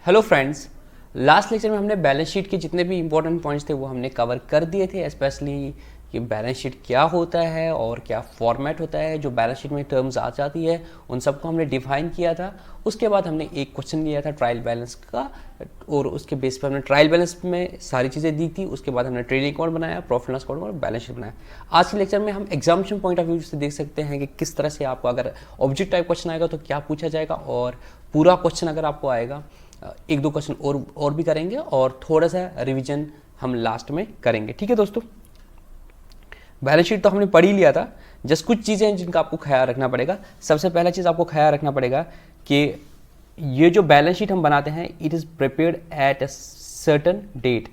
Hello friends, last lecture में हमने balance sheet के जितने भी इंपॉर्टेंट पॉइंट्स थे वो हमने कवर कर दिए थे। स्पेशली कि बैलेंस शीट क्या होता है और क्या फॉर्मेट होता है, जो बैलेंस शीट में टर्म्स आ जाती है उन सबको हमने डिफाइन किया था। उसके बाद हमने एक क्वेश्चन लिया था ट्रायल बैलेंस का और उसके बेस पर हमने ट्रायल बैलेंस में सारी चीज़ें दी थी। उसके बाद हमने ट्रेडिंग अकाउंट बनाया, प्रॉफिट लॉस अकाउंट और बैलेंस शीट बनाया। आज के लेक्चर में हम एग्जामिनेशन पॉइंट ऑफ व्यू से देख सकते हैं कि किस तरह से आपको अगर ऑब्जेक्ट टाइप क्वेश्चन आएगा तो क्या पूछा जाएगा, और पूरा क्वेश्चन अगर आपको आएगा एक दो क्वेश्चन और भी करेंगे और थोड़ा सा रिवीजन हम लास्ट में करेंगे। ठीक है दोस्तों, बैलेंस शीट तो हमने पढ़ ही लिया था। जस्ट कुछ चीज़ें हैं जिनका आपको ख्याल रखना पड़ेगा। सबसे पहला चीज़ आपको ख्याल रखना पड़ेगा कि ये जो बैलेंस शीट हम बनाते हैं it is prepared at a certain date.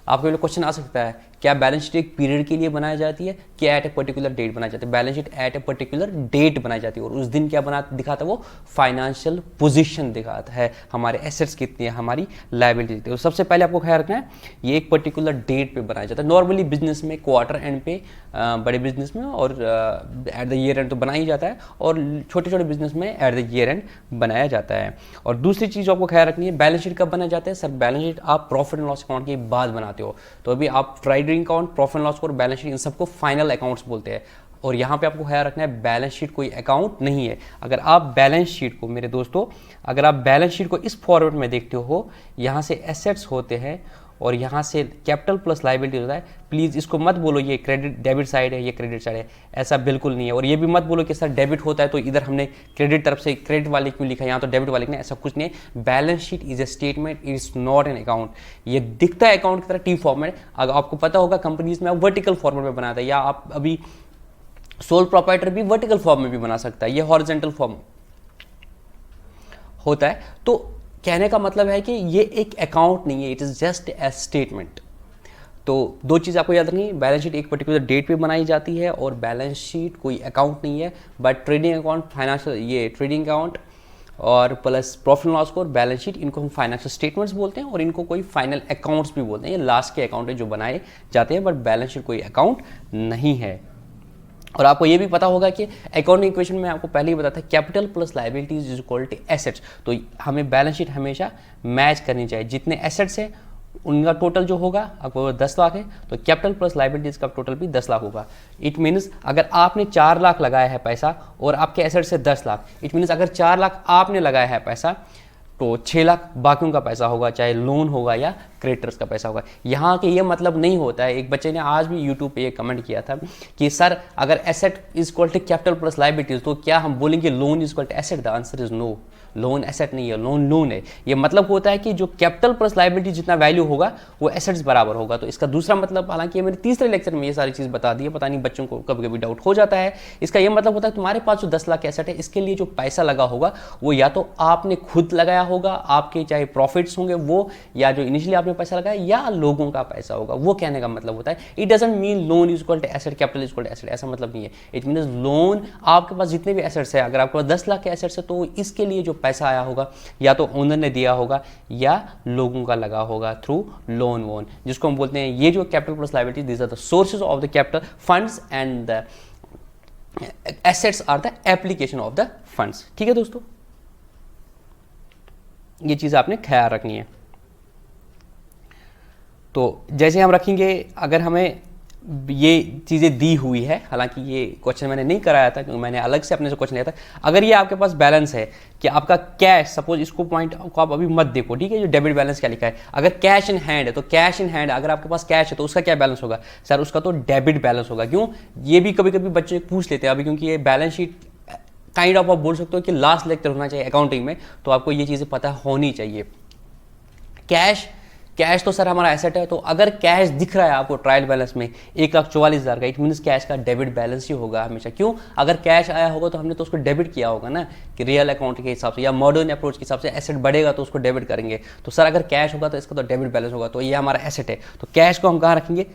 आपको ये क्वेश्चन आ सकता है, क्या बैलेंस शीट एक पीरियड के लिए बनाई जाती है, क्या एट ए पर्टिकुलर डेट बनाई जाती है? Balance sheet at a particular date बनाई जाती है और उस दिन क्या दिखाता है वो फाइनेंशियल पोजीशन दिखाता है, हमारे एसेट्स कितनी है, हमारी लायबिलिटी। तो सबसे पहले आपको ख्याल रखना है ये एक पर्टिकुलर डेट पे बनाया जाता है। नॉर्मली बिजनेस में क्वार्टर एंड पे, बड़े बिजनेस में और एट द ईयर एंड तो बनाया ही जाता है, और छोटे छोटे बिजनेस में एट द ईयर एंड बनाया जाता है। और दूसरी चीज़ आपको ख्याल रखनी है, बैलेंस शीट कब बनाया जाता है? सर बैलेंस शीट आप प्रॉफिट एंड लॉस अकाउंट के बाद बनाते हो। तो अभी आप trading account, profit and loss और बैलेंस शीट इन सबको फाइनल अकाउंट्स बोलते हैं। और यहाँ पे आपको ख्याल रखना है बैलेंस शीट कोई अकाउंट नहीं है। अगर आप बैलेंस शीट को, मेरे दोस्तों, अगर आप बैलेंस शीट को इस फॉर्मेट में देखते हो, यहाँ से एसेट्स होते हैं और यहाँ से कैपिटल प्लस लायबिलिटी होता है, प्लीज़ इसको मत बोलो ये क्रेडिट डेबिट साइड है, ये क्रेडिट साइड है, ऐसा बिल्कुल नहीं है। और ये भी मत बोलो कि सर डेबिट होता है तो इधर हमने क्रेडिट तरफ से क्रेडिट वाले क्यों लिखा है, यहाँ तो डेबिट वाले लिखना है, ऐसा कुछ नहीं है। Balance sheet is a statement, it is not an account. ये दिखता है अकाउंट की तरह टी फॉर्मेट। अगर आपको पता होगा कंपनीज में वर्टिकल फॉर्मेट में बनाता है, या आप अभी सोल प्रोप्राइटर भी वर्टिकल फॉर्म में भी बना सकता है, ये हॉरिजॉन्टल फॉर्म होता है। तो कहने का मतलब है कि ये एक अकाउंट नहीं है, it is just a statement. तो दो चीज़ आपको याद रखनी है, बैलेंस शीट एक पर्टिकुलर डेट पे बनाई जाती है और बैलेंस शीट कोई अकाउंट नहीं है। बट ट्रेडिंग अकाउंट, फाइनेंशियल, ये ट्रेडिंग अकाउंट और प्लस प्रॉफिट लॉस और बैलेंस शीट, इनको हम फाइनेंशियल स्टेटमेंट्स बोलते हैं और इनको कोई फाइनल अकाउंट्स भी बोलते हैं। ये लास्ट के अकाउंट है जो बनाए जाते हैं, बट बैलेंस शीट कोई अकाउंट नहीं है। और आपको ये भी पता होगा कि अकाउंटिंग इक्वेशन में आपको पहले ही बताया था, capital plus liabilities is equal to assets. तो हमें बैलेंस शीट हमेशा मैच करनी चाहिए। जितने एसेट्स हैं उनका टोटल जो होगा, आपको 10 लाख है तो कैपिटल प्लस लायबिलिटीज का टोटल भी 10 लाख होगा। इट मीन्स अगर आपने 4 लाख लगाया है पैसा और आपके एसेट्स है 10 लाख, इट मीन्स अगर 4 लाख आपने लगाया है पैसा तो 6 लाख बाकियों का पैसा होगा, चाहे लोन होगा या क्रेडिटर्स का पैसा होगा। यहाँ के ये मतलब नहीं होता है। एक बच्चे ने आज भी यूट्यूब पे ये कमेंट किया था कि सर अगर asset is equal to capital plus liabilities तो क्या हम बोलेंगे loan is equal to asset? The answer is no. Loan asset नहीं है, लोन लोन है। ये मतलब होता है कि जो कैपिटल प्लस लायबिलिटी जितना वैल्यू होगा वो एसेट्स बराबर होगा। तो इसका दूसरा मतलब, हालांकि ये मैंने तीसरे लेक्चर में ये सारी चीज़ बता दी है, पता नहीं बच्चों को कभी कभी डाउट हो जाता है। इसका ये मतलब होता है तुम्हारे पास जो 10 लाख एसेट है इसके लिए जो पैसा लगा होगा वो या तो आपने खुद लगाया होगा, आपके चाहे प्रॉफिट्स होंगे वो, या जो इनिशियली आपने पैसा लगाया, या लोगों का पैसा होगा। वो कहने का मतलब होता है। It doesn't mean loan is equal to asset, capital is equal to asset, ऐसा मतलब नहीं है। इट मीन्स लोन, आपके पास जितने भी एसेट्स है, अगर आपके पास 10 लाख के एसेट्स है तो इसके लिए जो पैसा आया होगा या तो ओनर ने दिया होगा या लोगों का लगा होगा थ्रू लोन वोन, जिसको हम बोलते हैं। ये जो capital plus liability, these are the sources of the capital funds and the assets are the application of the funds. ठीक है दोस्तों, ये चीज आपने ख्याल रखनी है। तो जैसे हम रखेंगे, अगर हमें ये चीज़ें दी हुई है, हालांकि ये क्वेश्चन मैंने नहीं कराया था क्योंकि मैंने अलग से अपने से क्वेश्चन लिया था। अगर ये आपके पास बैलेंस है कि आपका कैश, सपोज इसको पॉइंट को आप अभी मत देखो, ठीक है, जो डेबिट बैलेंस क्या लिखा है, अगर कैश इन हैंड है तो कैश इन हैंड, अगर आपके पास कैश है तो उसका क्या बैलेंस होगा? सर उसका तो डेबिट बैलेंस होगा। क्यों? ये भी कभी कभी बच्चे पूछ लेते हैं अभी, क्योंकि ये बैलेंस शीट काइंड ऑफ आप बोल सकते हो कि लास्ट लेक्चर होना चाहिए अकाउंटिंग में, तो आपको ये चीज़ें पता होनी चाहिए। कैश तो सर हमारा एसेट है, तो अगर कैश दिख रहा है आपको ट्रायल बैलेंस में 1,44,000 का, इट मीन्स कैश का डेबिट बैलेंस ही होगा हमेशा। क्यों? अगर कैश आया होगा तो हमने तो उसको डेबिट किया होगा ना, कि रियल अकाउंट के हिसाब से या मॉडर्न अप्रोच के हिसाब से एसेट बढ़ेगा तो उसको डेबिट करेंगे। तो सर अगर कैश होगा तो इसका तो डेबिट बैलेंस होगा, तो ये हमारा एसेट है। तो कैश को हम कहाँ रखेंगे?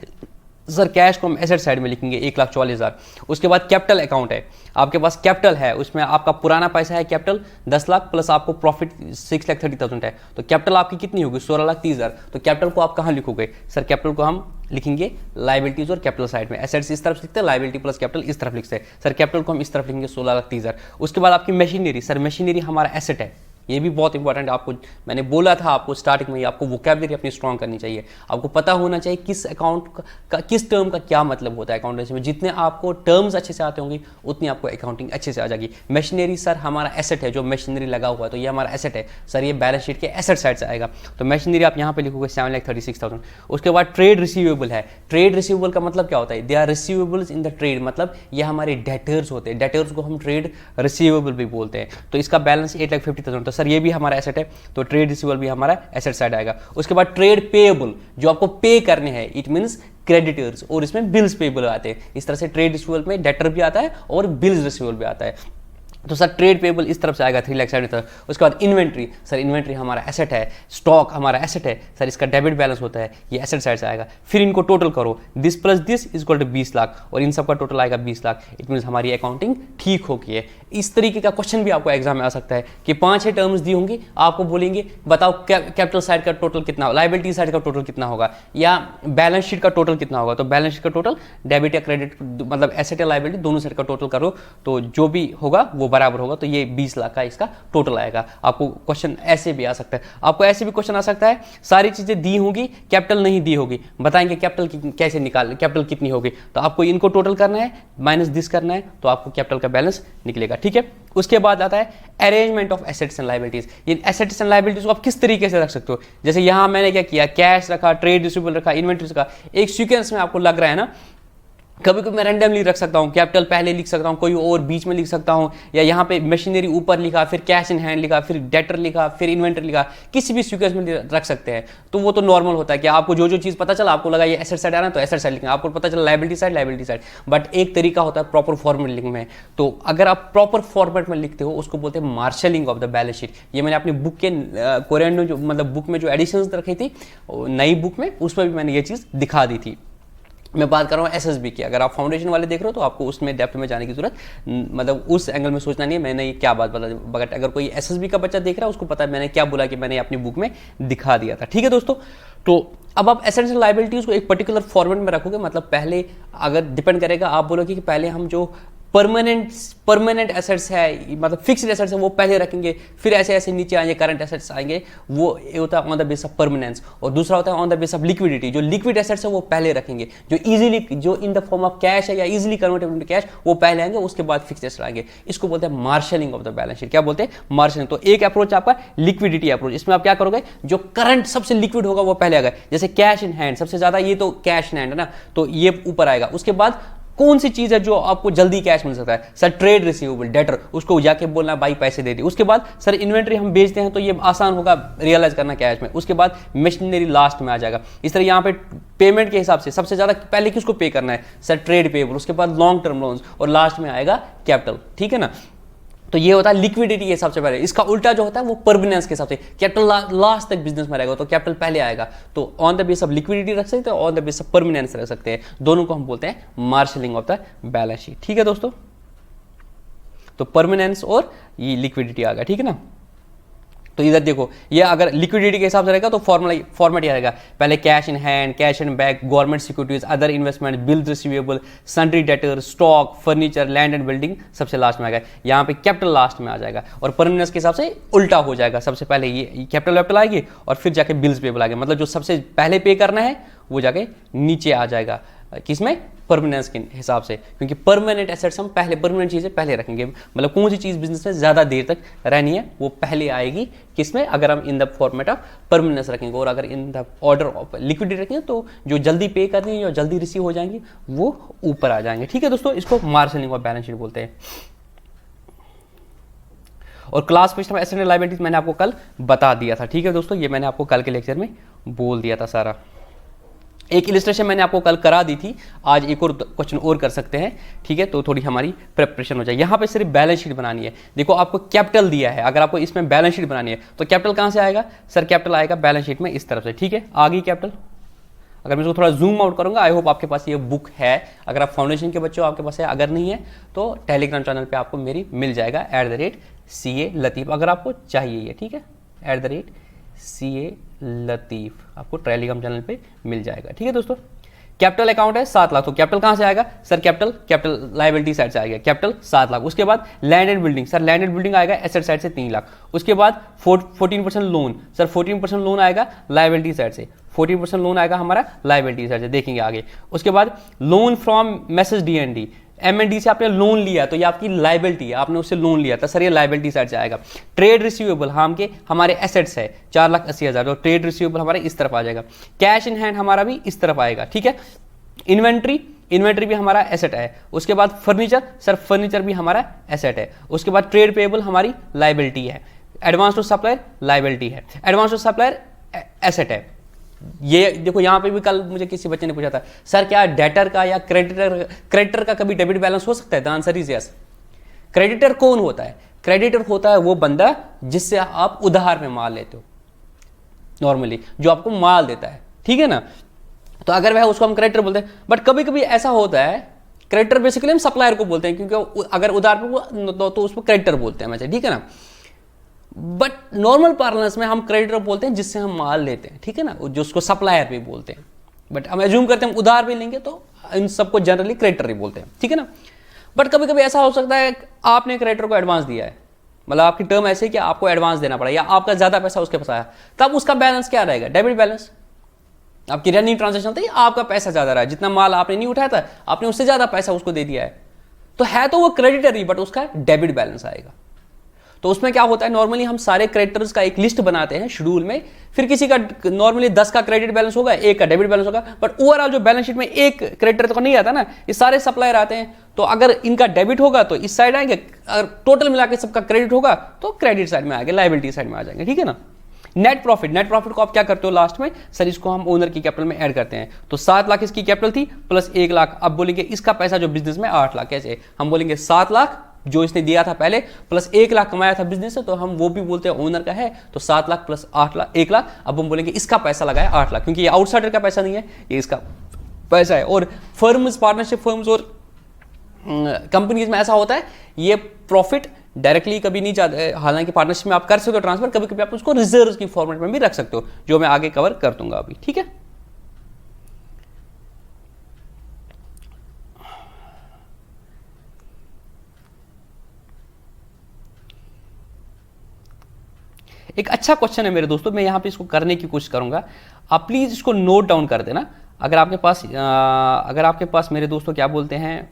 सर कैश को हम एसेट साइड में लिखेंगे 1,44,000। उसके बाद कैपिटल अकाउंट है, आपके पास कैपिटल है, उसमें आपका पुराना पैसा है कैपिटल 10 लाख प्लस आपको प्रॉफिट 6,30,000 है, तो कैपिटल आपकी कितनी होगी? 16,30,000। तो कैपिटल को आप कहाँ लिखोगे? सर कैपिटल को हम लिखेंगे लायबिलिटीज और कैपिटल साइड में। एसेट्स इस तरफ लिखते हैं, लायबिलिटी प्लस कैपिटल इस तरफ लिखते हैं। सर कैपिटल को हम इस तरफ लिखेंगे 16,30,000। उसके बाद आपकी मशीनरी, सर मशीनरी हमारा एसेट है, ये भी बहुत इंपॉर्टेंट है। आपको मैंने बोला था आपको स्टार्टिंग में ही, आपको वोकैबुलरी अपनी स्ट्रॉन्ग करनी चाहिए। आपको पता होना चाहिए किस अकाउंट का किस टर्म का क्या मतलब होता है अकाउंटेंसी में। जितने आपको टर्म्स अच्छे से आते होंगे उतनी आपको अकाउंटिंग अच्छे से आ जाएगी। मशीनरी सर हमारा एसेट है, जो मशीनरी लगा हुआ है तो ये हमारा एसेट है सर, ये बैलेंस शीट के एसेट साइड से आएगा। तो मशीनरी आप यहाँ पे लिखोगे 7,36,000। उसके बाद ट्रेड रिसीवेबल है। ट्रेड रिसीवेबल का मतलब क्या होता है? They are receivables in the trade, मतलब ये हमारे डेटर्स होते हैं। डेटर्स को हम ट्रेड रिसीवेबल भी बोलते हैं। तो इसका बैलेंस 8,50,000, तो सर ये भी हमारा एसेट है, तो ट्रेड रिसीवेबल भी हमारा एसेट साइड आएगा। उसके बाद ट्रेड पेएबल, जो आपको पे करने हैं, इट मींस क्रेडिटर्स, और इसमें बिल्स पेएबल आते हैं। इस तरह से ट्रेड रिसीवेबल में डेटर भी आता है और बिल्स रिसीवेबल भी आता है। तो सर ट्रेड पेबल इस तरफ से आएगा 3,70,000। उसके बाद इन्वेंट्री, सर इन्वेंट्री हमारा एसेट है, स्टॉक हमारा एसेट है, सर इसका डेबिट बैलेंस होता है, ये एसेट साइड से आएगा। फिर इनको टोटल करो, this plus this is equal to 20 lakh, और इन सब का टोटल आएगा 20 लाख। इट मीन्स हमारी अकाउंटिंग ठीक हो गई है। इस तरीके का क्वेश्चन भी आपको एग्जाम में आ सकता है कि 5-6 टर्म्स दी होंगी, आपको बोलेंगे बताओ कैपिटल साइड का टोटल कितना होगा, लायबिलिटी साइड का टोटल कितना होगा, या बैलेंस शीट का टोटल कितना होगा। तो बैलेंस शीट का टोटल डेबिट या क्रेडिट, मतलब एसेट या लायबिलिटी दोनों साइड का टोटल करो, तो जो भी होगा वो बराबर होगा। तो ये 20 लाख का इसका टोटल आएगा। आपको क्वेश्चन ऐसे भी आ सकता है, आपको ऐसे भी क्वेश्चन आ सकता है, सारी चीजें दी होंगी, कैपिटल नहीं दी होगी, बताएंगे कैपिटल कैसे निकाल, कैपिटल कितनी होगी। तो आपको इनको टोटल करना है, माइनस दिस करना है, तो आपको कैपिटल का बैलेंस निकलेगा। ठीक है, उसके बाद आता है arrangement of assets and liabilities. ये एसेट्स एंड लायबिलिटीज को आप किस तरीके से रख सकते हो। जैसे यहां मैंने क्या किया, कैश रखा, ट्रेड रिसीवेबल रखा, इन्वेंट्री रखा, एक सीक्वेंस में आपको लग रहा है ना। कभी कभी मैं रैंडमली रख सकता हूँ, कैपिटल पहले लिख सकता हूँ, कोई और बीच में लिख सकता हूँ, या यहाँ पे मशीनरी ऊपर लिखा, फिर कैश इन हैंड लिखा, फिर डेटर लिखा, फिर इन्वेंटरी लिखा, किसी भी सीक्वेंस में रख सकते हैं। तो वो तो नॉर्मल होता है कि आपको जो जो चीज़ पता चला, आपको लगा ये एसेट साइड आना तो एसेट साइड लिखना, आपको पता चला लायबिलिटी साइड। बट एक तरीका होता है प्रॉपर फॉर्मेट लिखने में। तो अगर आप प्रॉपर फॉर्मेट में लिखते हो, उसको बोलते हैं marshalling of the balance sheet. ये मैंने अपनी बुक के कोरियन जो मतलब बुक में जो एडिशंस रखी थी नई बुक में, उसमें भी मैंने ये चीज़ दिखा दी थी। मैं बात कर रहा हूँ एसएसबी की। अगर आप फाउंडेशन वाले देख रहे हो तो आपको उसमें डेप्थ में जाने की जरूरत, मतलब उस एंगल में सोचना नहीं है मैंने ये क्या बात बता। बट अगर कोई एसएसबी का बच्चा देख रहा है, उसको पता है मैंने क्या बोला कि मैंने अपनी बुक में दिखा दिया था। ठीक है दोस्तों, तो अब आप एसेट्स एंड लायबिलिटीज को एक पर्टिकुलर फॉर्मेट में रखोगे, मतलब पहले अगर डिपेंड करेगा, आप बोलोगे कि पहले हम जो परमानेंट एसेट्स है, मतलब फिक्स्ड एसेट्स है, वो पहले रखेंगे, फिर ऐसे ऐसे नीचे आएंगे करंट एसेट्स आएंगे, वो होता है on the base of permanence. और दूसरा होता है on the base of liquidity, जो लिक्विड एसेट्स है वो पहले रखेंगे, जो इजीली, जो in the form of cash है या इजीली कन्वर्टेबल इनटू कैश, वो पहले आएंगे, उसके बाद फिक्स्ड एसेट्स आएंगे। इसको बोलते हैं marshalling of the balance sheet. क्या बोलते हैं? मार्शलिंग। तो एक अप्रोच आपका लिक्विडिटी अप्रोच, इसमें आप क्या करोगे, जो करंट सबसे लिक्विड होगा वो पहले आएगा। जैसे कैश इन हैंड सबसे ज्यादा, ये तो कैश इन हैंड है ना, तो ये ऊपर आएगा। उसके बाद कौन सी चीज है जो आपको जल्दी कैश मिल सकता है? सर ट्रेड रिसीवेबल, डेटर, उसको जाके बोलना भाई पैसे दे दे। उसके बाद सर इन्वेंट्री हम बेचते हैं तो ये आसान होगा रियलाइज करना कैश में। उसके बाद मशीनरी लास्ट में आ जाएगा। इस तरह यहाँ पे पेमेंट के हिसाब से सबसे ज्यादा पहले किसको पे करना है? सर ट्रेड पेएबल, उसके बाद लॉन्ग टर्म लोन्स, और लास्ट में आएगा कैपिटल। ठीक है ना, तो ये होता है लिक्विडिटी के सबसे पहले। इसका उल्टा जो होता है वो परमानेंस के हिसाब से, कैपिटल लास्ट तक बिजनेस में रहेगा तो कैपिटल पहले आएगा। तो on the base of liquidity रख सकते हैं, on the base of permanence रख सकते हैं। दोनों को हम बोलते हैं marshalling of the balance sheet. ठीक है दोस्तों, तो परमानेंस और ये लिक्विडिटी आ गया। ठीक है ना, तो इधर देखो, ये अगर लिक्विडिटी के हिसाब से रहेगा तो फॉर्मेट ये रहेगा, पहले cash in hand, cash in bank, government securities, other investment, bills receivable, sundry debtor, stock, furniture, land and building सबसे लास्ट में आएगा। यहाँ पे कैपिटल लास्ट में आ जाएगा, और परमानेंस के हिसाब से उल्टा हो जाएगा। सबसे पहले ये कैपिटल आएगी और फिर जाके बिल्स पेबल आएगा, मतलब जो सबसे पहले पे करना है वो जाके नीचे आ जाएगा। किसमें? परमानेंस के हिसाब से, क्योंकि परमानेंट एसेट्स हम पहले, परमानेंट चीजें पहले रखेंगे। मतलब कौन सी चीज बिजनेस में ज्यादा देर तक रहनी है वो पहले आएगी, किसमें? अगर हम in the format of permanence रखेंगे। और अगर in the order of liquidity रखेंगे तो जो जल्दी पे करनी है, जो जल्दी रिसीव हो जाएंगी, वो ऊपर आ जाएंगे। ठीक है दोस्तों, इसको मार्शलिंग ऑफ बैलेंस शीट बोलते हैं। और class system asset and liabilities मैंने आपको कल बता दिया था। ठीक है दोस्तों, ये मैंने आपको कल के लेक्चर में बोल दिया था सारा। एक इलिस्ट्रेशन मैंने आपको कल करा दी थी, आज एक और क्वेश्चन और कर सकते हैं। ठीक है, तो थोड़ी हमारी प्रिपरेशन हो जाए। यहाँ पे सिर्फ बैलेंस शीट बनानी है। देखो आपको कैपिटल दिया है, अगर आपको इसमें बैलेंस शीट बनानी है तो कैपिटल कहाँ से आएगा? सर कैपिटल आएगा बैलेंस शीट में इस तरफ से। ठीक है, आ गई कैपिटल। अगर मैं इसको थोड़ा जूम आउट करूंगा, आई होप आपके पास ये बुक है। अगर आप फाउंडेशन के बच्चे हो आपके पास है, अगर नहीं है तो टेलीग्राम चैनल पे आपको मेरी मिल जाएगा @CA लतीफ, अगर आपको चाहिए ये। ठीक है, @CA लतीफ आपको टेलीग्राम चैनल पे मिल जाएगा। ठीक है दोस्तों, कैपिटल अकाउंट है 7 लाख, तो कैपिटल कहां से आएगा सर, कैपिटल लायबिलिटी साइड से आएगा, कैपिटल 7 लाख। उसके बाद land and building, sir land and building आएगा एसेट साइड से 3 लाख। उसके बाद 14% लोन, सर 14% लोन आएगा लायबिलिटी साइड से, 14% लोन आएगा हमारा लायबिलिटी साइड से, देखेंगे आगे। उसके बाद loan from message D and D से आपने लोन लिया तो ये आपकी लायबिलिटी है, आपने उससे लोन लिया था सर, ये लायबिलिटी साइड से आएगा। ट्रेड रिसीवेबल हमारे एसेट्स है 4,80,000, तो ट्रेड रिसीवेबल हमारे इस तरफ आ जाएगा। कैश इन हैंड हमारा भी इस तरफ आएगा, ठीक है। इन्वेंट्री भी हमारा एसेट है। उसके बाद फर्नीचर, सर फर्नीचर भी हमारा एसेट है। उसके बाद ट्रेड पेएबल हमारी लायबिलिटी है। एडवांस टू सप्लायर लायबिलिटी है, एडवांस टू सप्लायर एसेट है। ये देखो यहाँ पे भी कल मुझे किसी बच्चे ने पूछा था सर क्या डेटर का या क्रेडिटर का कभी डेबिट बैलेंस हो सकता है, the answer is yes. Creditor कौन होता है, क्रेडिटर होता है वो बंदा जिससे आप उधार में माल लेते हो, नॉर्मली जो आपको माल देता है, ठीक है ना। तो अगर वह उसको हम क्रेडिटर बोलते हैं, बट कभी कभी ऐसा होता है क्रेडिटर बेसिकली हम सप्लायर को बोलते हैं, क्योंकि अगर उधार पे तो उसको क्रेडिटर बोलते हैं वैसे, ठीक है ना। बट नॉर्मल पार्लेंस में हम क्रेडिटर बोलते हैं जिससे हम माल लेते हैं, ठीक है ना, जो उसको सप्लायर भी बोलते हैं। बट हम एज्यूम करते हैं उधार भी लेंगे तो इन सबको जनरली क्रेडिटर ही बोलते हैं, ठीक है ना। बट कभी कभी ऐसा हो सकता है आपने क्रेडिटर को एडवांस दिया है, मतलब आपकी टर्म ऐसे कि आपको एडवांस देना पड़ा या आपका ज्यादा पैसा उसके पास आया, तब उसका बैलेंस क्या रहेगा, डेबिट बैलेंस। आपकी रनिंग ट्रांजेक्शन थी, आपका पैसा ज्यादा रहा, जितना माल आपने नहीं उठाया था आपने उससे ज्यादा पैसा उसको दे दिया है, तो वो क्रेडिटर ही, बट उसका डेबिट बैलेंस आएगा। तो उसमें क्या होता है, नॉर्मली हम सारे क्रेडिटर्स का एक लिस्ट बनाते हैं शेड्यूल में, फिर किसी का नॉर्मली 10 का क्रेडिट बैलेंस होगा, 1 का डेबिट बैलेंस होगा, बट ओवरऑल जो बैलेंस शीट में एक क्रेडिटर तो नहीं आता ना, ये सारे सप्लायर आते हैं। तो अगर इनका डेबिट होगा तो इस साइड आएंगे, अगर टोटल मिला के सबका क्रेडिट होगा तो क्रेडिट साइड में आएंगे, लायबिलिटी साइड में आ जाएंगे, ठीक है ना। नेट प्रॉफिट को आप क्या करते हो लास्ट में, सर इसको हम ओनर की कैपिटल में ऐड करते हैं। तो 7 लाख इसकी कैपिटल थी प्लस 1 लाख, अब बोलेंगे इसका पैसा जो बिजनेस में 8 लाख, कैसे हम बोलेंगे 7 लाख जो इसने दिया था पहले प्लस 1 लाख कमाया था बिजनेस से, तो हम वो भी बोलते हैं ओनर का है, तो 7 लाख प्लस 8 लाख 1 लाख, अब हम बोलेंगे इसका पैसा लगाया 8 लाख, क्योंकि ये आउटसाइडर का पैसा नहीं है, ये इसका पैसा है। और फर्म्स, पार्टनरशिप फर्म्स और कंपनीज में ऐसा होता है, ये प्रॉफिट डायरेक्टली कभी नहीं जाते, हालांकि पार्टनरशिप में आप कर सकते हो ट्रांसफर, कभी कभी आप उसको रिजर्व की फॉर्मेट में भी रख सकते हो, जो मैं आगे कवर कर दूंगा अभी, ठीक है। एक अच्छा क्वेश्चन है मेरे दोस्तों, मैं यहां पे इसको करने की कोशिश करूंगा, आप प्लीज इसको नोट डाउन कर देना। अगर आपके पास मेरे दोस्तों क्या बोलते हैं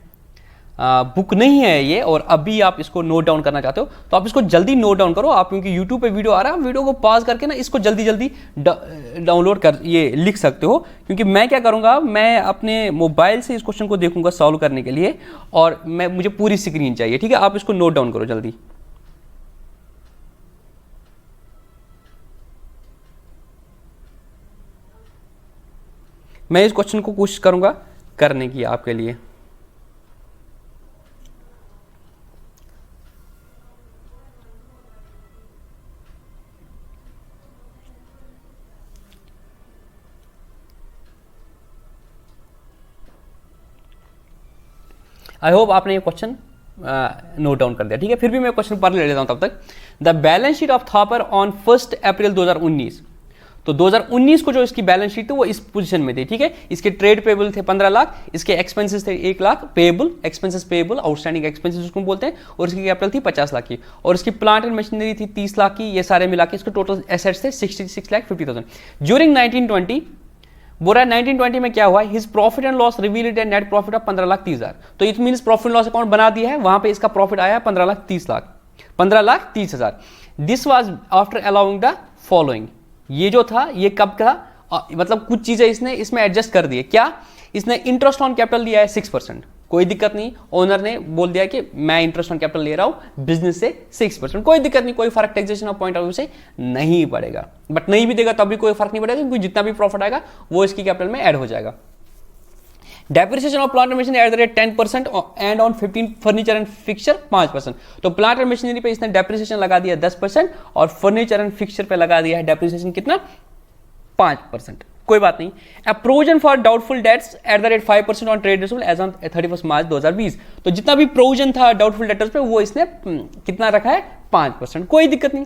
बुक नहीं है ये, और अभी आप इसको नोट डाउन करना चाहते हो, तो आप इसको जल्दी नोट डाउन करो आप, क्योंकि यूट्यूब पे वीडियो आ रहा है, वीडियो को पॉज करके ना इसको जल्दी जल्दी डाउनलोड कर ये लिख सकते हो। क्योंकि मैं क्या करूंगा, मैं अपने मोबाइल से इस क्वेश्चन को देखूंगा सॉल्व करने के लिए, और मुझे पूरी स्क्रीन चाहिए, ठीक है। आप इसको नोट डाउन करो जल्दी। मैं इस क्वेश्चन को कोशिश करूंगा करने की आपके लिए। आई होप आपने ये क्वेश्चन नोट डाउन कर दिया, ठीक है। फिर भी मैं क्वेश्चन पर ले लेता हूं तब तक। The balance sheet of Thapar on 1 अप्रैल 2019, तो 2019 को जो इसकी बैलेंस शीट थी वो इस पोजीशन में थी, ठीक है। इसके ट्रेड पेबल थे 15 लाख, इसके एक्सपेंसेस थे 1 lakh, payable expenses payable outstanding expenses उसको बोलते हैं, और इसकी कैपिटल थी 50 लाख की, और इसकी प्लांट एंड मशीनरी थी 30 लाख की, ये सारे मिला के इसके टोटल एसेट्स थे 66,50,000। ड्यूरिंग 1920 बोरा 1920 में क्या हुआ, his profit and loss revealed A net profit of 15,30,000, तो it means profit and loss account बना दिया है, वहां पे इसका प्रॉफिट आया 15,30,000। This was after allowing the following, ये जो था ये कब का, मतलब कुछ चीजें इसने इसमें एडजस्ट कर दिए। क्या, इसने इंटरेस्ट ऑन कैपिटल दिया है 6%, कोई दिक्कत नहीं, ओनर ने बोल दिया कि मैं इंटरेस्ट ऑन कैपिटल ले रहा हूं बिजनेस से 6%, कोई दिक्कत नहीं, कोई फर्क taxation of point of view से नहीं पड़ेगा, बट नहीं भी देगा तब भी कोई फर्क नहीं पड़ेगा, क्योंकि जितना भी प्रॉफिट आएगा वो इसकी कैपिटल में ऐड हो जाएगा। Depreciation of plant and machinery at the rate 10% and on 15 furniture and fixture 5%, तो प्लांट एंड मशीनरी पे इसने डेप्रिसिएशन लगा दिया 10% और फर्नीचर एंड फिक्सचर पे लगा दिया है डेप्रिसिएशन कितना, 5%, कोई बात नहीं। A provision for doubtful debts at the rate 5% on trade receivable as on 31 March 2020, तो जितना भी प्रोविजन था डाउटफुल डेटर्स पे वो इसने कितना रखा है, 5%, कोई दिक्कत नहीं।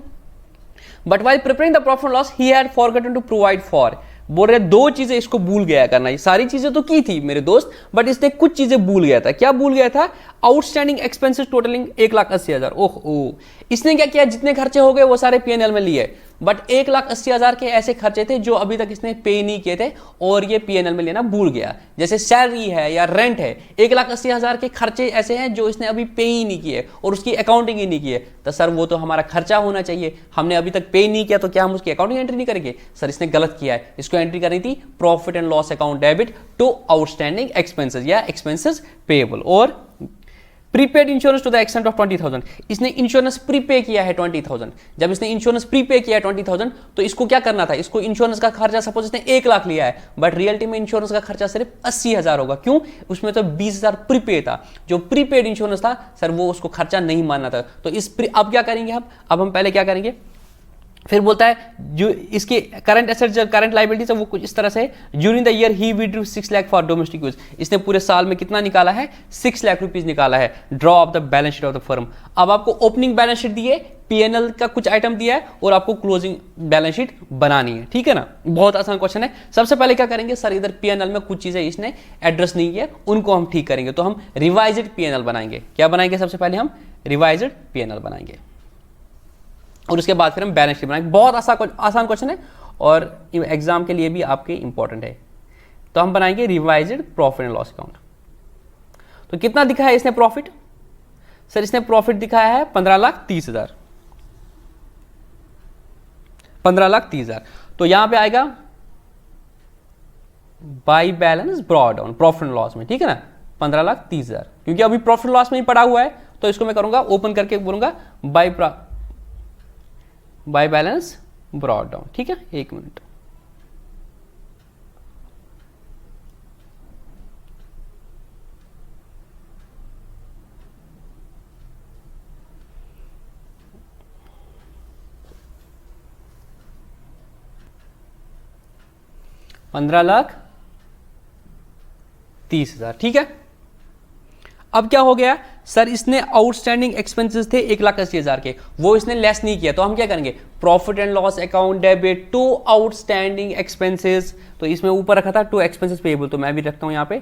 But while preparing the profit and loss he had forgotten to provide for, बोल रहे दो चीजें इसको भूल गया करना, ये सारी चीजें तो की थी मेरे दोस्त, बट इसने कुछ चीजें भूल गया था। क्या भूल गया था? Outstanding expenses totalling 1,80,000। ओह, इसने क्या किया, जितने खर्चे हो गए वो सारे पीएनएल में लिए, बट 1,80,000 के ऐसे खर्चे थे जो अभी तक इसने पे नहीं किए थे और ये पीएनएल में लेना भूल गया। जैसे सैलरी है या रेंट है, 1,80,000 के खर्चे ऐसे हैं जो इसने अभी पे ही नहीं किए और उसकी अकाउंटिंग ही नहीं की है। तो सर वो तो हमारा खर्चा होना चाहिए, हमने अभी तक पे नहीं किया तो क्या हम उसकी अकाउंटिंग एंट्री नहीं करेंगे? सर इसने गलत किया है, इसको एंट्री करनी थी profit and loss account debit to outstanding expenses या एक्सपेंसेस पेएबल। और prepaid insurance to the extent of 20,000, इसने इंश्योरेंस प्रीपे किया है 20,000। जब इसने इंश्योरेंस प्रीपे किया है 20,000 तो इसको क्या करना था, इसको इंश्योरेंस का खर्चा सपोज इसने 1 लाख लिया है, बट रियलिटी में इंश्योरेंस का खर्चा सिर्फ 80,000 होगा। क्यों? उसमें तो 20,000 प्रीपे था, जो प्रीपेड इंश्योरेंस था सर वो उसको खर्चा नहीं मानना था। तो अब क्या करेंगे, अब हम पहले क्या करेंगे, फिर बोलता है जो इसके करंट एसेट जो करंट लायबिलिटीज है वो कुछ इस तरह से, during the year he withdrew 6 lakh for domestic use. इसने पूरे साल में कितना निकाला है? 6 लाख रुपीज निकाला है। Draw of the balance sheet of the firm. अब आपको ओपनिंग बैलेंस शीट दिए, पीएनएल का कुछ आइटम दिया है और आपको क्लोजिंग बैलेंस शीट बनानी है, ठीक है ना। बहुत आसान क्वेश्चन है। सबसे पहले क्या करेंगे, सर इधर पीएनएल में कुछ चीजें इसने एड्रेस नहीं किया, उनको हम ठीक करेंगे। तो हम रिवाइज्ड पीएनएल बनाएंगे। क्या बनाएंगे? सबसे पहले हम रिवाइज्ड पीएनएल बनाएंगे और उसके बाद फिर हम बैलेंस शीट बनाएंगे। बहुत आसान क्वेश्चन है और एग्जाम के लिए भी आपके इंपॉर्टेंट है। तो हम बनाएंगे revised profit and loss account. तो कितना दिखा है इसने प्रॉफिट? सर इसने प्रॉफिट दिखाया है 15,30,000, 15,30,000। तो यहां पे आएगा by balance brought down profit and loss में, ठीक है ना, 15,30,000। क्योंकि अभी प्रॉफिट लॉस में ही पड़ा हुआ है तो इसको मैं करूंगा ओपन करके बोलूंगा बाय बैलेंस ब्रॉट डाउन, ठीक है। 1 मिनट, $15,30,000, ठीक है। अब क्या हो गया, सर इसने आउटस्टैंडिंग एक्सपेंसेस थे 1,80,000 के, वो इसने लेस नहीं किया। तो हम क्या करेंगे, profit and loss account debit to outstanding expenses. तो इसमें ऊपर रखा था टू एक्सपेंसेस पेएबल, तो मैं भी रखता हूं यहां पे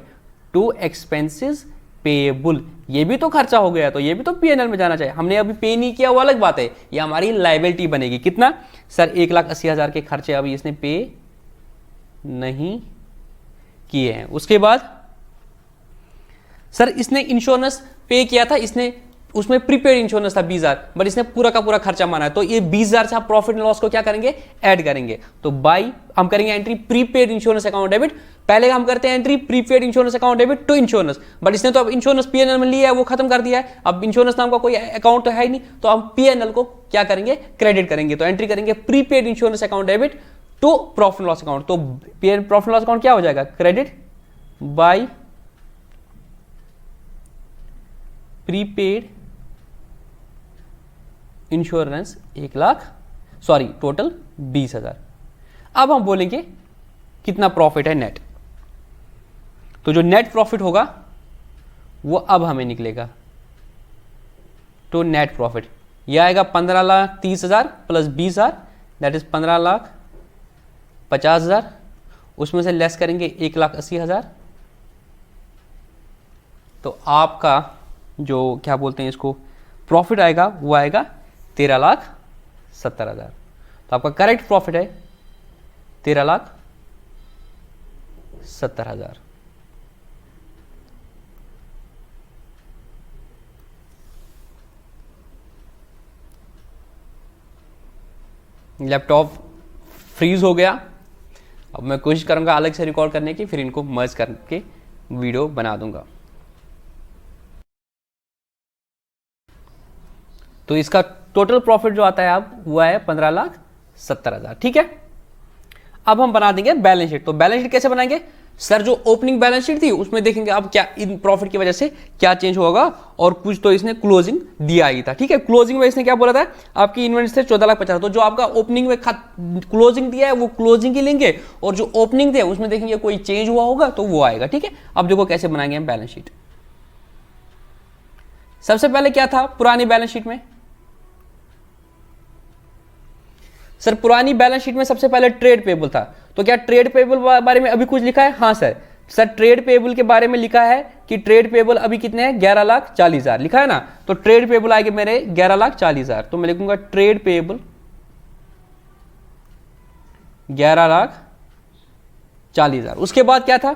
टू एक्सपेंसेस पेएबल। ये भी तो खर्चा हो गया, तो ये भी तो पीएनएल में जाना चाहिए। हमने अभी पे नहीं किया, वो अलग बात है, ये हमारी लायबिलिटी बनेगी। कितना? सर 1,80,000 के खर्चे अभी इसने पे नहीं किए हैं। उसके बाद सर इसने इंश्योरेंस पे किया था, इसने उसमें प्रीपेड इंश्योरेंस था 20,000, बट इसने पूरा का पूरा खर्चा माना है। तो ये 20,000 से आप प्रॉफिट एंड लॉस को क्या करेंगे, ऐड करेंगे। तो बाई हम करेंगे entry prepaid insurance account debit. पहले हम करते हैं entry prepaid insurance account debit to insurance, but इसने तो अब इंश्योरेंस पीएनएल में लिया है, वो खत्म कर दिया है। अब इंश्योरेंस नाम का कोई अकाउंट तो है ही नहीं, तो हम पीएनएल को क्या करेंगे, क्रेडिट करेंगे। तो एंट्री करेंगे prepaid insurance account debit to profit and loss account. तो प्रॉफिट एंड लॉस अकाउंट क्या हो जाएगा, credit by prepaid insurance 1 lakh, sorry total 20,000। अब हम बोलेंगे कितना प्रॉफिट है नेट। तो जो नेट प्रॉफिट होगा वो अब हमें निकलेगा। तो नेट प्रॉफिट यह आएगा 15,30,000 प्लस 20,000, दैट इज 15,50,000। उसमें से लेस करेंगे 1,80,000। तो आपका जो क्या बोलते हैं इसको प्रॉफिट आएगा वो आएगा 13,70,000। तो आपका करेक्ट प्रॉफिट है 13,70,000। लैपटॉप फ्रीज हो गया। अब मैं कोशिश करूंगा अलग से रिकॉर्ड करने की, फिर इनको मर्ज करके वीडियो बना दूंगा। तो इसका टोटल प्रॉफिट जो आता है अब वो है 15,70,000, ठीक है। अब हम बना देंगे बैलेंस शीट। तो बैलेंस शीट कैसे बनाएंगे, सर जो ओपनिंग बैलेंस शीट थी उसमें देखेंगे अब क्या इन प्रॉफिट की वजह से क्या चेंज होगा, और कुछ तो इसने क्लोजिंग दिया ही था, ठीक है। क्लोजिंग में इसने क्या बोला था, आपकी इन्वेंट्री थे 14,50,000। तो जो आपका ओपनिंग में क्लोजिंग दिया है वो क्लोजिंग ही लेंगे, और जो ओपनिंग थे उसमें देखेंगे कोई चेंज हुआ होगा तो वो आएगा, ठीक है। अब देखो कैसे बनाएंगे हम बैलेंस शीट। सबसे पहले क्या था पुरानी बैलेंस शीट में, सर पुरानी बैलेंस शीट में सबसे पहले ट्रेड पेबल था। तो क्या ट्रेड पेबल बारे में अभी कुछ लिखा है? हाँ सर ट्रेड पेबल के बारे में लिखा है कि ट्रेड पेबल अभी कितने हैं? 11,40,000 लिखा है ना। तो ट्रेड पेबल आएंगे मेरे 11,40,000, तो मैं लिखूंगा ट्रेड पेबल 11,40,000। उसके बाद क्या था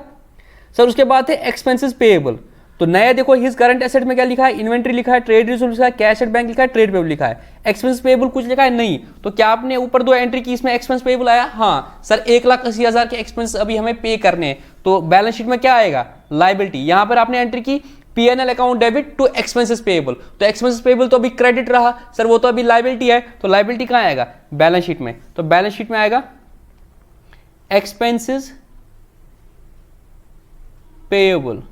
सर? उसके बाद थे एक्सपेंसेस पेएबल। तो नया देखो हिज करंट एसेट में क्या लिखा है? इन्वेंट्री लिखा है, ट्रेड रिसीव लिखा है, कैश एट बैंक लिखा है, ट्रेड पेबल लिखा है। एक्सपेंस पेएबल कुछ लिखा है नहीं। तो क्या आपने ऊपर दो एंट्री की, इसमें एक्सपेंस पेएबल आया? हाँ सर 1,80,000 के एक्सपेंस अभी हमें पे करने हैं। तो बैलेंस शीट में क्या आएगा? लायबिलिटी। यहां पर आपने एंट्री की P&L account debit to expenses payable. तो एक्सपेंसेस पेएबल तो अभी क्रेडिट रहा सर, वो तो अभी लायबिलिटी है। तो लायबिलिटी कहां आएगा? बैलेंस शीट में। तो बैलेंस शीट में आएगा एक्सपेंसेस पेएबल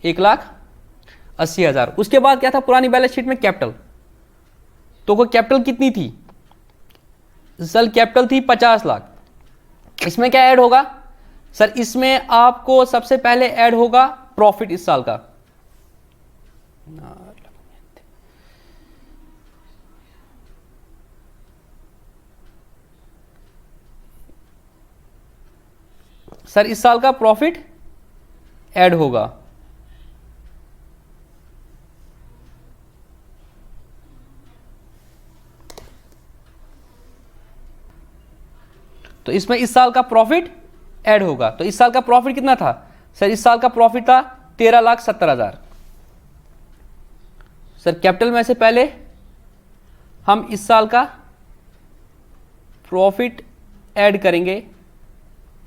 1,80,000। उसके बाद क्या था पुरानी बैलेंस शीट में? कैपिटल। तो को कैपिटल कितनी थी सर? कैपिटल थी 50 लाख। इसमें क्या ऐड होगा सर? इसमें आपको सबसे पहले ऐड होगा प्रॉफिट इस साल का। सर इस साल का प्रॉफिट ऐड होगा। तो इसमें इस साल का प्रॉफिट ऐड होगा। तो इस साल का प्रॉफिट कितना था सर? इस साल का प्रॉफिट था 13,70,000। सर कैपिटल में से पहले हम इस साल का प्रॉफिट ऐड करेंगे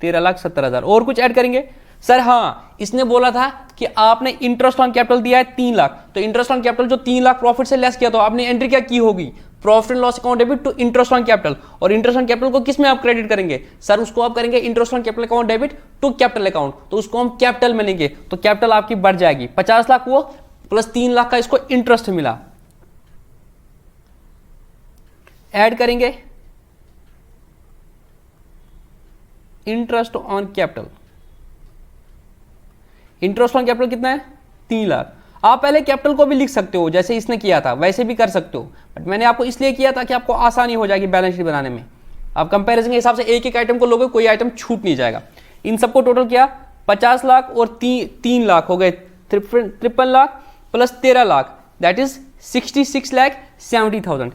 13,70,000। और कुछ ऐड करेंगे सर? हाँ इसने बोला था कि आपने इंटरेस्ट ऑन कैपिटल दिया है 3 लाख। तो इंटरेस्ट ऑन कैपिटल जो 3 लाख प्रॉफिट से लेस किया, तो आपने एंट्री क्या की होगी? Profit and loss account debit to interest on capital. और इंटरेस्ट ऑन कैपिटल को किस में आप क्रेडिट करेंगे सर? उसको आप करेंगे interest on capital account debit to capital account. तो उसको हम कैपिटल में लेंगे। तो कैपिटल आपकी बढ़ जाएगी 50 लाख वो प्लस 3 लाख का इसको इंटरेस्ट मिला। ऐड करेंगे interest on capital. Interest on capital कितना है? 3 लाख। आप पहले कैपिटल को भी लिख सकते हो जैसे इसने किया था, वैसे भी कर सकते हो, बट मैंने आपको इसलिए किया था कि आपको आसानी हो जाएगी बैलेंस शीट बनाने में। आप कंपैरिजन के हिसाब से एक एक आइटम को लोगे, कोई आइटम छूट नहीं जाएगा। इन सबको टोटल किया 50 लाख और 3 लाख हो गए 53 lakh plus 13 lakh, that is 66,70,000।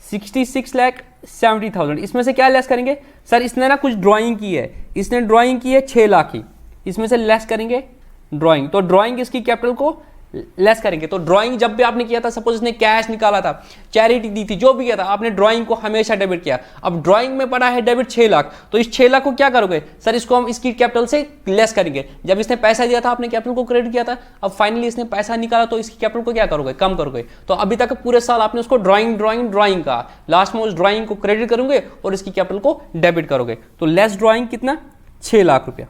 66,70,000। इसमें से क्या लेस करेंगे सर? इसने ना कुछ ड्राइंग की है, इसने ड्राइंग की है 6 लाख की, इसमें से लेस करेंगे ड्राइंग। तो ड्राइंग इसकी कैपिटल को लेस करेंगे। तो ड्राइंग जब भी आपने किया था, सपोज इसने कैश निकाला था, चैरिटी दी थी, जो भी किया था, आपने ड्राइंग को हमेशा डेबिट किया। अब ड्राइंग में पड़ा है डेबिट 6 लाख, तो इस 6 लाख को क्या करोगे सर? इसको हम इसकी कैपिटल से लेस करेंगे। जब इसने पैसा दिया था आपने कैपिटल को क्रेडिट किया था, अब फाइनली इसने पैसा निकाला तो इसकी कैपिटल को क्या करोगे? कम करोगे। तो अभी तक पूरे साल आपने उसको ड्राइंग का, लास्ट में उस ड्राइंग को क्रेडिट करोगे और इसकी कैपिटल को डेबिट करोगे। तो लेस ड्राइंग कितना? 6 लाख रुपया।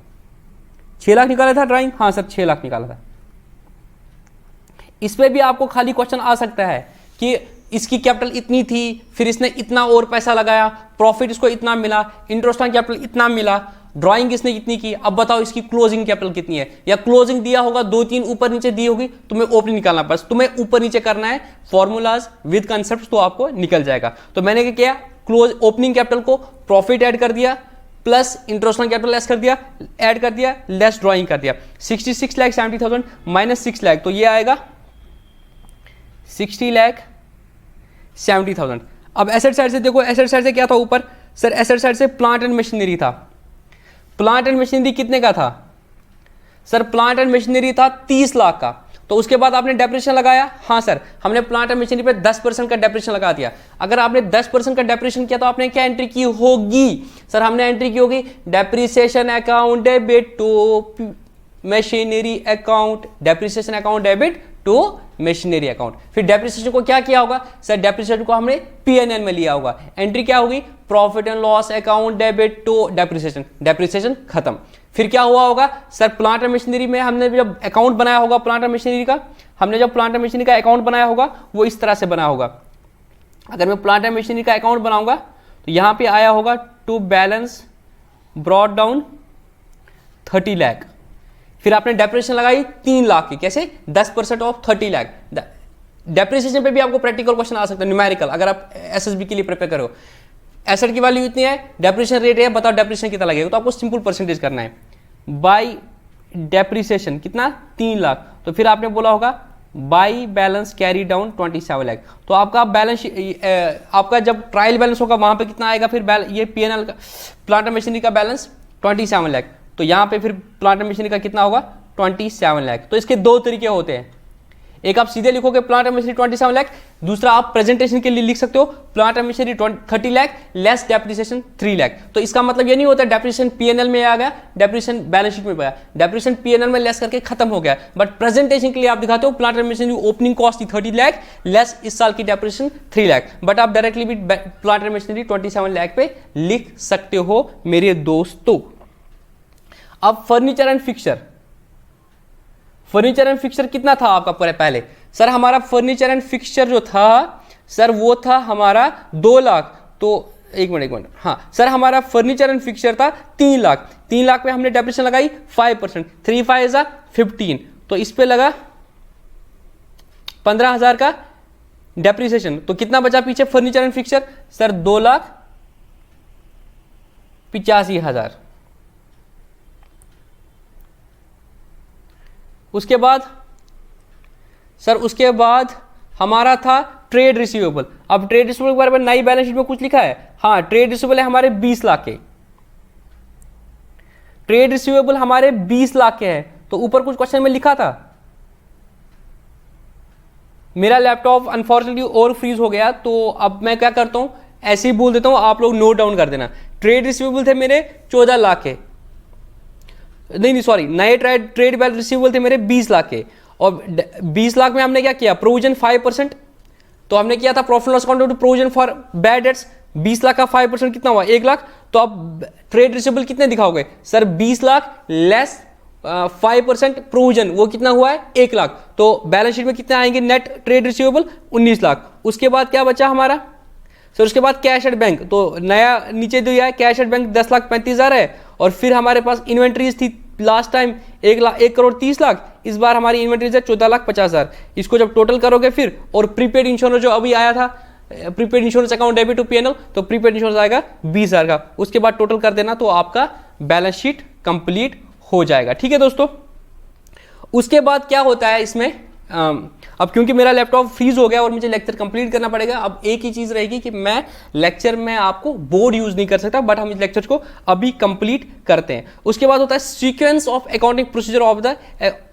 6 लाख निकाला था ड्राइंग? हाँ सर 6 लाख निकाला था। इसमें भी आपको खाली क्वेश्चन आ सकता है कि इसकी कैपिटल इतनी थी, फिर इसने इतना और पैसा लगाया, प्रॉफिट इसको इतना मिला, इंटरेस्ट ऑन कैपिटल इतना मिला, ड्राइंग इसने इतनी की, अब बताओ इसकी क्लोजिंग कैपिटल कितनी है? या क्लोजिंग दिया होगा 2-3 ऊपर नीचे दी होगी, तुम्हें ओपनिंग निकालना, बस तुम्हें ऊपर नीचे करना है फॉर्मूलाज विद कंसेप्ट, तो आपको निकल जाएगा। तो मैंने क्या किया? क्लोज ओपनिंग कैपिटल को प्रॉफिट ऐड कर दिया plus interest on capital less कर दिया, ऐड कर दिया, लेस ड्राइंग कर दिया। 66,70,000 माइनस 6 लाख, तो ये आएगा 60,70,000। अब एसेट साइड से देखो, एसेट साइड से क्या था ऊपर सर? एसेट साइड से प्लांट एंड मशीनरी था। प्लांट एंड मशीनरी कितने का था सर? प्लांट एंड मशीनरी था 30 लाख का। तो उसके बाद आपने डेप्रिसिएशन लगाया? हाँ सर हमने प्लांट एंड मशीनरी पे 10% का डेप्रिसिएशन लगा दिया। अगर आपने 10% का डेप्रिसिएशन किया तो आपने क्या एंट्री की होगी सर? हमने एंट्री की होगी depreciation account debit to machinery account, depreciation account debit to machinery account. फिर डेप्रिसिएशन को क्या किया होगा सर? डेप्रिसिएशन को हमने P&L में लिया होगा। एंट्री क्या होगी? Profit and loss account debit to depreciation, depreciation खत्म। फिर क्या हुआ होगा सर? प्लांट एंड मशीनरी में हमने जब अकाउंट बनाया होगा प्लांट एंड मशीनरी का, हमने जब प्लांट एंड मशीनरी का अकाउंट बनाया होगा वो इस तरह से बना होगा। अगर मैं प्लांट एंड मशीनरी का अकाउंट बनाऊंगा तो यहां पे आया होगा to balance brought down 30 lakh. फिर आपने डेप्रिसिएशन लगाई 3 लाख की, कैसे? 10% ऑफ 30 लाख। डेप्रिसिएशन पे भी आपको प्रैक्टिकल क्वेश्चन आ सकता है, न्यूमेरिकल, अगर आप एसएसबी के लिए प्रिपेयर करो। एसेट की वैल्यू इतनी है, डेप्रिसिएशन रेट है, बताओ डेप्रिसिएशन कितना लगेगा। तो आपको सिंपल परसेंटेज करना है, बाई डेप्रिसिएशन कितना 3 लाख, तो फिर आपने बोला होगा by balance carry down 27 lakh. तो आपका बैलेंस आपका जब ट्रायल बैलेंस होगा वहां पे कितना आएगा, फिर ये पीएनएल का प्लांट एंड मशीनरी का बैलेंस 27 लाख। तो यहाँ पे फिर प्लांट एंड मशीनरी का कितना होगा 27 लाख। तो इसके दो तरीके होते हैं, एक आप सीधे लिखोगे प्लांट एंड मशीनरी 27 लाख, दूसरा आप प्रेजेंटेशन के लिए लिख सकते हो plant and machinery 30 lakh less depreciation 3 lakh. तो इसका मतलब ये नहीं होता डेप्रिसिएशन पीएनएल में आ गया, डेप्रिसिएशन बैलेंस शीट में गया, डेप्रिसिएशन पीएनएल में लेस करके खत्म हो गया, बट प्रेजेंटेशन के लिए आप दिखाते हो plant and machinery opening cost थी 30 लाख लेस इस साल की डेप्रिसिएशन 3 लाख, बट आप डायरेक्टली भी प्लांट एंड मशीनरी 27 लाख पे लिख सकते हो मेरे दोस्तों। अब furniture and fixture, furniture and fixture कितना था आपका पहले, सर हमारा फर्नीचर एंड फिक्सचर जो था सर वो था हमारा 2 लाख। तो एक मिनट, हाँ सर हमारा फर्नीचर एंड फिक्सचर था 3 लाख, 3 लाख पे हमने डेप्रिसिएशन लगाई 5%, 3 5 15, तो इस पे लगा 15,000 का डेप्रिसिएशन। तो कितना बचा पीछे फर्नीचर एंड फिक्सचर, सर 2,85,000। उसके बाद सर उसके बाद हमारा था ट्रेड रिसीवेबल। अब ट्रेड रिसीवेबल के बारे में नई बैलेंस शीट में कुछ लिखा है, हाँ ट्रेड रिसीवेबल है हमारे 20 लाख के, ट्रेड रिसीवेबल हमारे 20 लाख के हैं। तो ऊपर कुछ क्वेश्चन में लिखा था, मेरा लैपटॉप अनफॉर्चुनेटली और फ्रीज हो गया, तो अब मैं क्या करता हूं ऐसे ही बोल देता हूं, आप लोग नोट डाउन कर देना। ट्रेड रिसीवेबल थे मेरे 14 लाख के, नहीं सॉरी, नए ट्रेड रिसीवेबल थे मेरे 20 लाख के, और 20 लाख में हमने क्या किया प्रोविजन 5%, तो हमने किया था profit loss account to provision for bad debts, 20 lakh का 5% कितना हुआ 1 लाख। तो अब ट्रेड रिसीवेबल कितने दिखाओगे, सर 20 लाख लेस 5% प्रोविजन, वो कितना हुआ है 1 लाख। तो बैलेंस शीट में कितने आएंगे नेट ट्रेड रिसीवेबल 19 लाख। उसके बाद क्या बचा हमारा, सर उसके बाद कैश एट बैंक, तो नया नीचे दिया है कैश एट बैंक 10,35,000 है, और फिर हमारे पास इन्वेंट्रीज थी लास्ट टाइम 1,30,00,000, इस बार हमारी इन्वेंट्रीज है 14,50,000। इसको जब टोटल करोगे फिर, और प्रीपेड इंश्योरेंस जो अभी आया था, prepaid insurance account debit to PNL, तो प्रीपेड इंश्योरेंस आएगा 20,000 का। उसके बाद टोटल कर देना तो आपका बैलेंस शीट कंप्लीट हो जाएगा। ठीक है दोस्तों, उसके बाद क्या होता है इसमें, अब क्योंकि मेरा लैपटॉप फ्रीज हो गया और मुझे लेक्चर कंप्लीट करना पड़ेगा, अब एक ही चीज रहेगी कि मैं लेक्चर में आपको बोर्ड यूज नहीं कर सकता, बट हम इस लेक्चर को अभी कंप्लीट करते हैं। उसके बाद होता है sequence of accounting procedure of the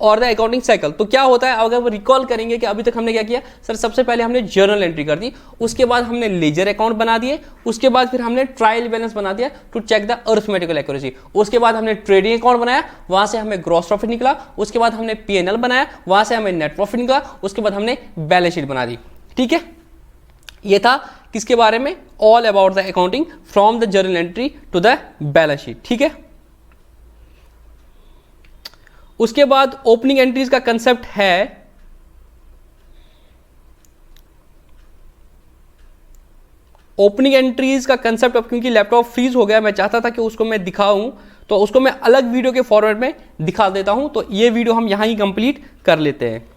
और द अकाउंटिंग साइकिल। तो क्या होता है, अगर वो रिकॉल करेंगे कि अभी तक हमने क्या किया, सर सबसे पहले हमने जर्नल एंट्री कर दी, उसके बाद हमने लेजर अकाउंट बना दिए, उसके बाद फिर हमने ट्रायल बैलेंस बना दिया to check the arithmetical accuracy, उसके बाद हमने ट्रेडिंग अकाउंट बनाया, वहां से हमें ग्रॉस प्रॉफिट निकला, उसके बाद हमने पीएनएल बनाया, वहां से हमें नेट प्रॉफिट निकला, उसके बाद हमने बैलेंस शीट बना दी। ठीक है, ये था किसके बारे में, all about the accounting from the journal entry to the balance sheet. ठीक है, उसके बाद ओपनिंग एंट्रीज का कंसेप्ट है, ओपनिंग एंट्रीज का कंसेप्ट अब क्योंकि लैपटॉप फ्रीज हो गया, मैं चाहता था कि उसको मैं दिखाऊं, तो उसको मैं अलग वीडियो के फॉर्मेट में दिखा देता हूं, तो ये वीडियो हम यहां ही कंप्लीट कर लेते हैं।